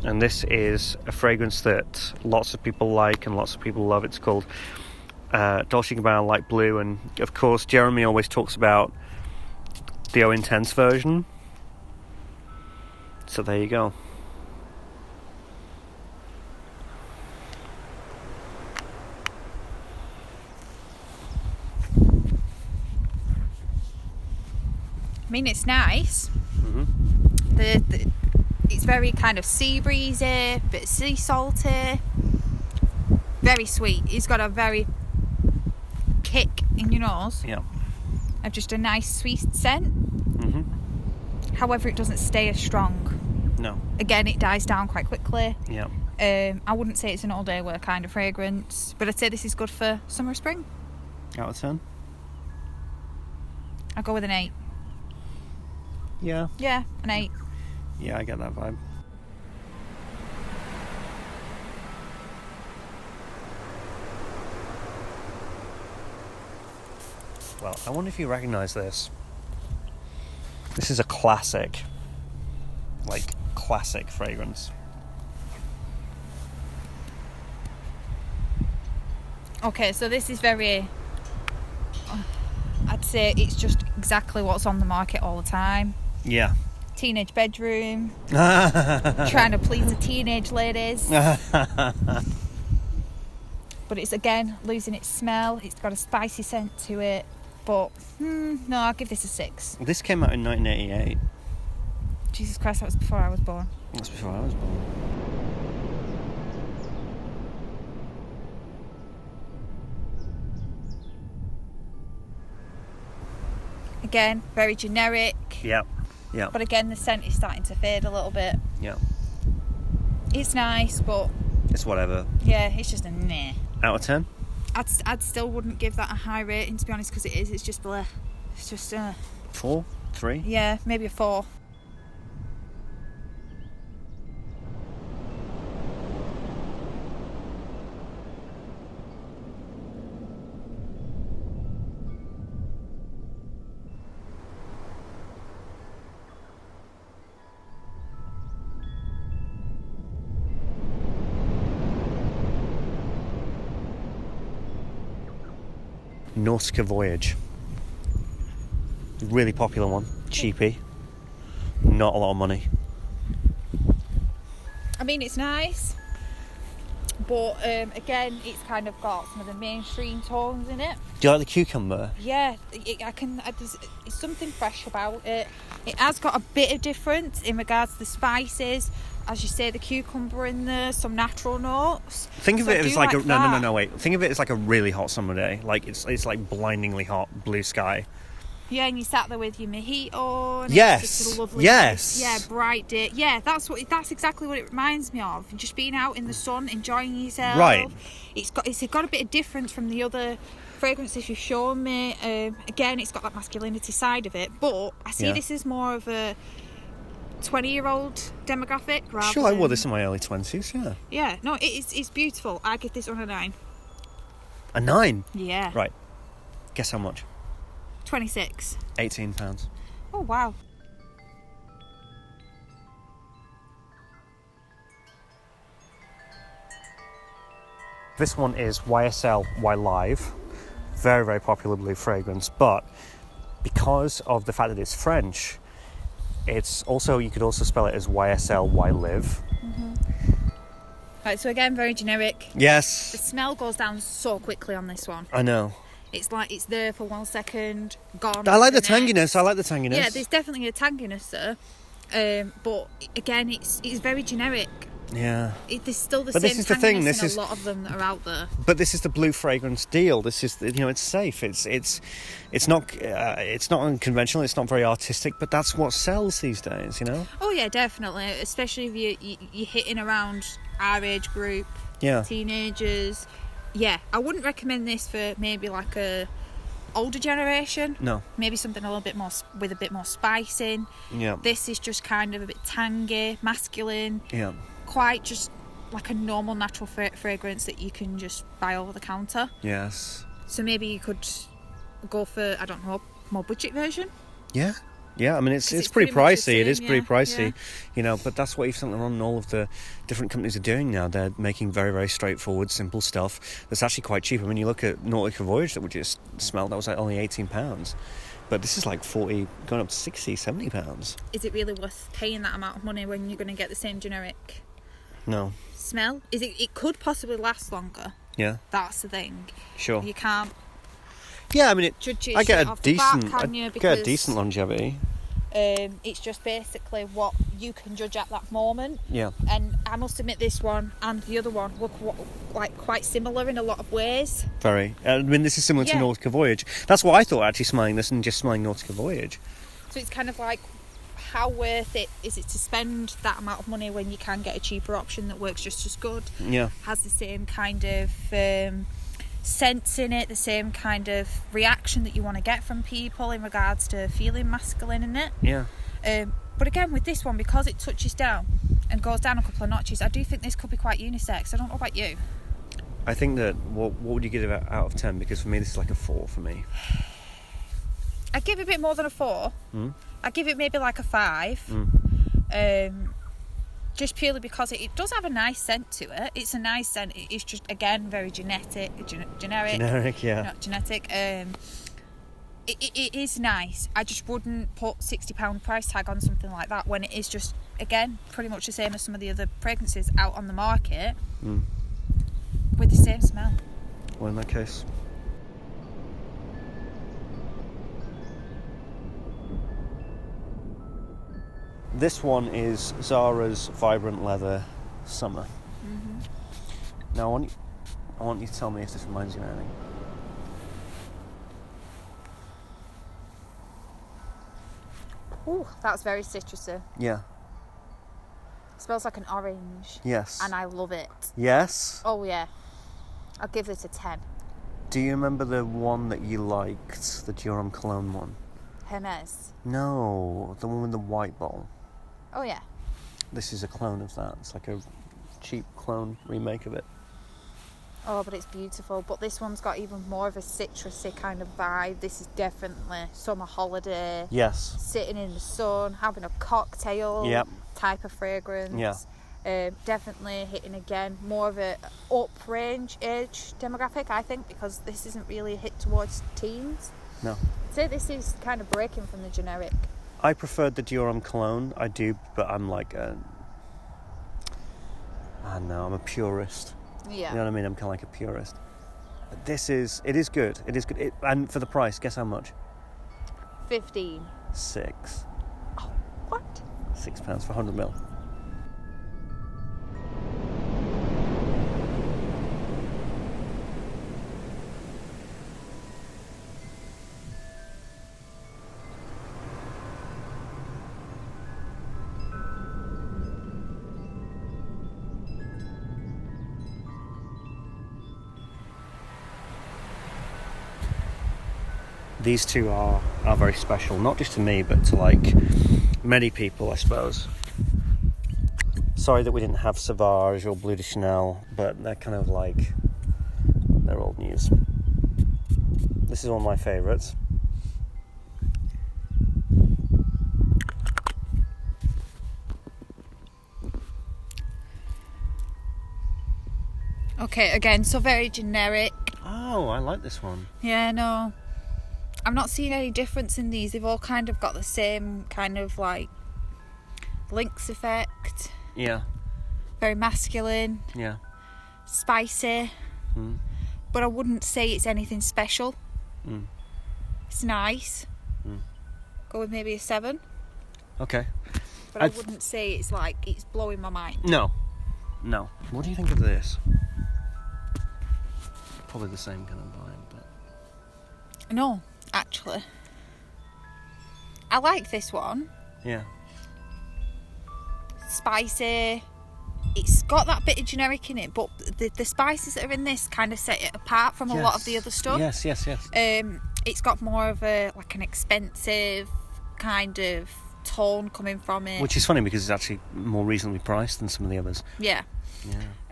And this is a fragrance that lots of people like and lots of people love. It's called Dolce & Gabbana Light Blue, and of course Jeremy always talks about the O Intense version. So there you go. I mean, it's nice. Mm-hmm. It's very kind of sea breezy, bit sea salty, very sweet. It's got a very kick in your nose. Yeah. Of just a nice sweet scent. Mm-hmm. However, it doesn't stay as strong. No. Again, it dies down quite quickly. Yeah. I wouldn't say it's an all-day wear kind of fragrance, but I'd say this is good for summer, spring. Out of 10? I'll go with an 8. Yeah. Yeah, an 8. Yeah, I get that vibe. Well, I wonder if you recognise this. This is a classic fragrance. Okay, so this is very... I'd say it's just exactly what's on the market all the time. Yeah. Teenage bedroom. Trying to please the teenage ladies. But it's, again, losing its smell. It's got a spicy scent to it. But, no, I'll give this a 6. This came out in 1988. Jesus Christ, that was before I was born. That's before I was born. Again, very generic. Yeah. Yeah. But again, the scent is starting to fade a little bit. Yeah. It's nice, but... It's whatever. Yeah, it's just a meh. Out of 10? I'd still wouldn't give that a high rating, to be honest, because it's just bleh. It's just 4? 3? Yeah, maybe a 4. Nautica Voyage. Really popular one. Cheapy. Not a lot of money. I mean, it's nice, but again, it's kind of got some of the mainstream tones in it. Do you like the cucumber? Yeah, it's something fresh about it. It has got a bit of difference in regards to the spices. As you say, the cucumber in there, some natural notes. Think of it as like no, wait. Think of it as like a really hot summer day. Like it's like blindingly hot, blue sky. Yeah, and you sat there with your mojito. And yes. It's just a lovely, yes. Yeah, bright day. Yeah, that's exactly what it reminds me of. Just being out in the sun, enjoying yourself. Right. It's got a bit of difference from the other fragrances you've shown me. Again, it's got that masculinity side of it, but I see this as more of a 20-year-old demographic. Sure, I wore this in my early 20s. Yeah. Yeah. No, it's beautiful. I give this one a 9. A 9? Yeah. Right. Guess how much? 26. £18. Oh wow. This one is YSL Y Live. Very, very popular blue fragrance, but because of the fact that it's French, you could also spell it as YSL Y Live. Mm-hmm. Right, so again, very generic. Yes. The smell goes down so quickly on this one. I know. It's like it's there for 1 second, gone. I like the tanginess. Yeah, there's definitely a tanginess there. But again, it's very generic. Yeah. There's still the but same this is the tanginess thing. in a lot of them that are out there. But this is the blue fragrance deal. This is it's safe. It's not unconventional. It's not very artistic. But that's what sells these days. Oh yeah, definitely. Especially if you're hitting around our age group. Yeah. Teenagers. Yeah, I wouldn't recommend this for maybe like a older generation. No. Maybe something a little bit more with a bit more spice in. Yeah. This is just kind of a bit tangy, masculine. Yeah. Quite just like a normal natural fragrance that you can just buy over the counter. Yes. So maybe you could go for, I don't know, more budget version. Yeah. Yeah, I mean, it's pretty pricey. It is pretty pricey, you know, but that's what Yves Saint Laurent and all of the different companies are doing now. They're making very, very straightforward, simple stuff that's actually quite cheap. I mean, you look at Nautica Voyage that we just smelled, that was like only £18. But this is like 40, going up to 60, £70. Is it really worth paying that amount of money when you're going to get the same generic No. smell? It could possibly last longer. Yeah. That's the thing. Sure. You can't. Yeah, I mean, I get a decent longevity. It's just basically what you can judge at that moment. Yeah. And I must admit, this one and the other one look like quite similar in a lot of ways. Very. I mean, this is similar to Nautica Voyage. That's what I thought, actually, smelling this and just smelling Nautica Voyage. So it's kind of like, how worth it is it to spend that amount of money when you can get a cheaper option that works just as good? Yeah. Has the same kind of sense in it, the same kind of reaction that you want to get from people in regards to feeling masculine in it. Yeah. But again, with this one, because it touches down and goes down a couple of notches, I do think this could be quite unisex. I don't know about you. I think that, what would you give it out of 10? Because for me, this is like a 4 for me. I'd give it a bit more than a 4. I'd give it maybe like a 5. Just purely because it does have a nice scent to it. It's a nice scent. It's just, again, very generic. Generic, yeah. Not genetic. It is nice. I just wouldn't put £60 price tag on something like that when it is just, again, pretty much the same as some of the other fragrances out on the market with the same smell. Well, in that case... This one is Zara's Vibrant Leather Summer. Now, I want you to tell me if this reminds you of anything. Ooh, that's very citrusy. Yeah. It smells like an orange. Yes. And I love it. Yes? Oh, yeah. I'll give it a 10. Do you remember the one that you liked? The Dior Cologne one? Hermes. No, the one with the white bowl. Oh, yeah. This is a clone of that. It's like a cheap clone remake of it. Oh, but it's beautiful. But this one's got even more of a citrusy kind of vibe. This is definitely summer holiday. Yes. Sitting in the sun, having a cocktail type of fragrance. Yeah. Definitely hitting, again, more of a up-range age demographic, I think, because this isn't really hit towards teens. No. I'd say this is kind of breaking from the generic. I preferred the Dior Cologne. I do, but I'm like I know, I'm a purist. Yeah. You know what I mean? I'm kind of like a purist. It is good. It is good. And for the price, guess how much? 15. 6. Oh, what? £6 for 100ml. These two are very special, not just to me, but to like many people, I suppose. Sorry that we didn't have Sauvage or Bleu de Chanel, but they're kind of like, they're old news. This is one of my favourites. Okay, again, so very generic. Oh, I like this one. Yeah, no. I'm not seeing any difference in these. They've all kind of got the same kind of like Lynx effect. Yeah. Very masculine. Yeah. Spicy. But I wouldn't say it's anything special. It's nice. Go with maybe a 7. Okay. But I wouldn't say it's like it's blowing my mind. No. What do you think of this? Probably the same kind of vibe, but... No, actually. I like this one. Yeah. Spicy. It's got that bit of generic in it, but the spices that are in this kind of set it apart from a lot of the other stuff. Yes. It's got more of a like an expensive kind of tone coming from it. Which is funny because it's actually more reasonably priced than some of the others. Yeah.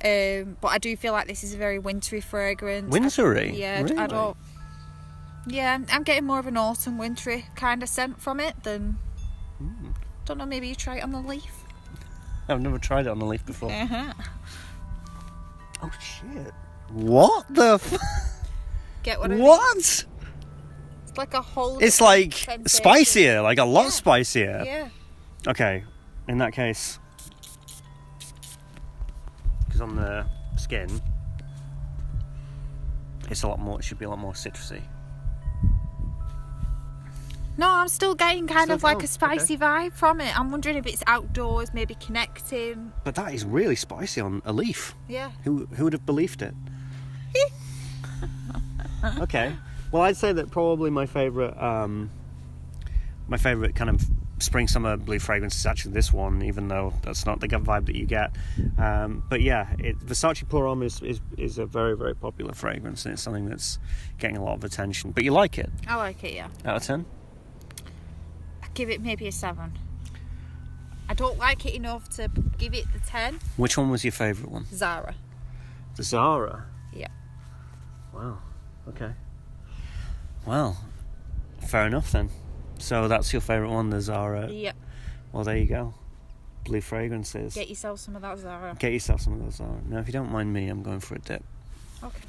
But I do feel like this is a very wintry fragrance. Wintry? Yeah, really? I don't... Yeah, I'm getting more of an autumn wintry kind of scent from it than Don't know, maybe you try it on the leaf. I've never tried it on the leaf before. Uh-huh. Oh shit! What the? Get what I mean? What? It's like a whole. It's like sensation. spicier, like a lot spicier. Yeah. Okay, in that case, because on the skin, it's a lot more. It should be a lot more citrusy. No, I'm still getting kind of like a spicy okay. vibe from it. I'm wondering if it's outdoors, maybe connecting. But that is really spicy on a leaf. Yeah. Who would have believed it? Okay. Well, I'd say that probably my favourite kind of spring summer blue fragrance is actually this one, even though that's not the vibe that you get. But yeah, Versace Pour Homme is a very, very popular fragrance, and it's something that's getting a lot of attention. But you like it? I like it, yeah. Out of 10? I'd give it maybe a 7. I don't like it enough to give it the 10. Which one was your favourite one? Zara. The Zara? Yeah. Wow. Okay. Well, fair enough then. So that's your favourite one, the Zara? Yep. Well, there you go. Blue fragrances. Get yourself some of that Zara. Get yourself some of those Zara. Now, if you don't mind me, I'm going for a dip. Okay.